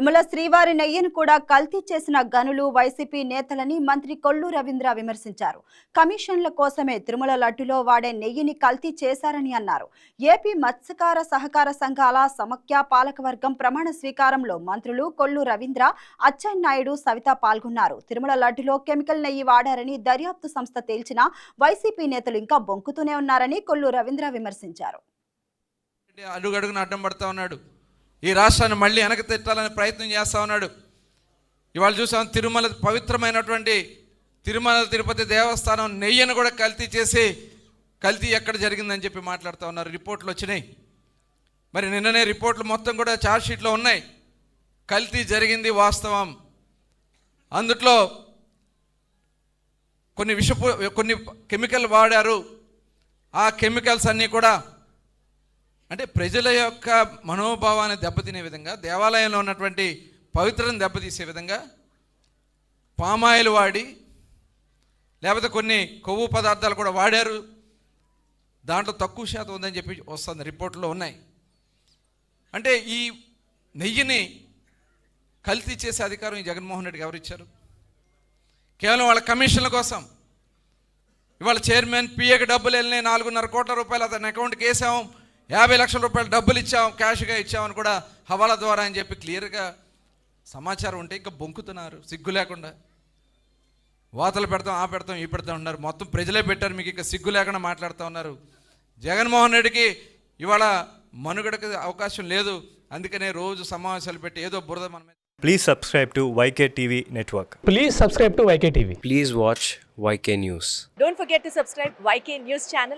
తిరుమల శ్రీవారి నెయ్యిని కూడా కల్తీ చేసిన గనులు వైసీపీ నేతలని మంత్రి కొల్లు రవీంద్ర విమర్శించారు. కమిషన్ల కోసమే తిరుమల లడ్డులో వాడే నెయ్యిని కల్తీ చేశారని అన్నారు. ఏపీ మత్స్యకార సహకార సంఘాల సమాఖ్య పాలకవర్గం ప్రమాణ స్వీకారంలో మంత్రులు కొల్లు రవీంద్ర, అచ్చెన్నాయుడు, సవిత పాల్గొన్నారు. తిరుమల లడ్డులో కెమికల్ నెయ్యి వాడారని దర్యాప్తు సంస్థ తేల్చినా వైసీపీ నేతలు ఇంకా బొంకుతూనే ఉన్నారని కొల్లు రవీంద్ర విమర్శించారు. అడుగడుగున అడ్డం పడతా ఉన్నాడు. ఈ రాష్ట్రాన్ని మళ్ళీ వెనక్కి తెట్టాలని ప్రయత్నం చేస్తూ ఉన్నాడు. ఇవాళ చూసాం తిరుమల పవిత్రమైనటువంటి తిరుమల తిరుపతి దేవస్థానం నెయ్యిని కూడా కల్తీ చేసి కల్తీ ఎక్కడ జరిగిందని చెప్పి మాట్లాడుతూ ఉన్నారు. రిపోర్ట్లు వచ్చినాయి. మరి నిన్ననే రిపోర్ట్లు మొత్తం కూడా ఛార్జ్షీట్లో ఉన్నాయి. కల్తీ జరిగింది వాస్తవం. అందుట్లో కొన్ని కెమికల్ వాడారు. ఆ కెమికల్స్ అన్నీ కూడా అంటే ప్రజల యొక్క మనోభావాన్ని దెబ్బతినే విధంగా, దేవాలయంలో ఉన్నటువంటి పవిత్రను దెబ్బతీసే విధంగా పామాయిల్ వాడి, లేకపోతే కొన్ని కొవ్వు పదార్థాలు కూడా వాడారు. దాంట్లో తక్కువ శాతం ఉందని చెప్పి వస్తుంది, రిపోర్ట్లో ఉన్నాయి. అంటే ఈ నెయ్యిని కల్తీ చేసే అధికారం ఈ జగన్మోహన్ రెడ్డికి ఎవరిచ్చారు? కేవలం వాళ్ళ కమిషన్ల కోసం. ఇవాళ చైర్మన్ పిఏకి డబ్బులు వెళ్ళినాయి, 4.5 కోట్ల రూపాయలు అతని అకౌంట్కి వేసాం, 50 లక్షల రూపాయలు డబ్బులు ఇచ్చాం, క్యాష్గా ఇచ్చామని కూడా హవాలా ద్వారా అని చెప్పి క్లియర్గా సమాచారం ఉంటే ఇంకా బొంకుతున్నారు సిగ్గు లేకుండా. వాతలు పెడతాం, ఆ పెడతాం, ఈ పెడతాం ఉన్నారు. మొత్తం ప్రజలే పెట్టారు, మీకు ఇంకా సిగ్గు లేకుండా మాట్లాడుతూ ఉన్నారు. జగన్మోహన్ రెడ్డికి ఇవాళ మనుగడకు అవకాశం లేదు. అందుకనే రోజు సమావేశాలు పెట్టి ఏదో బురద మన మీద. Please subscribe to YK TV Network. Please subscribe to YK TV. Please watch YK News. Don't forget to subscribe YK News channel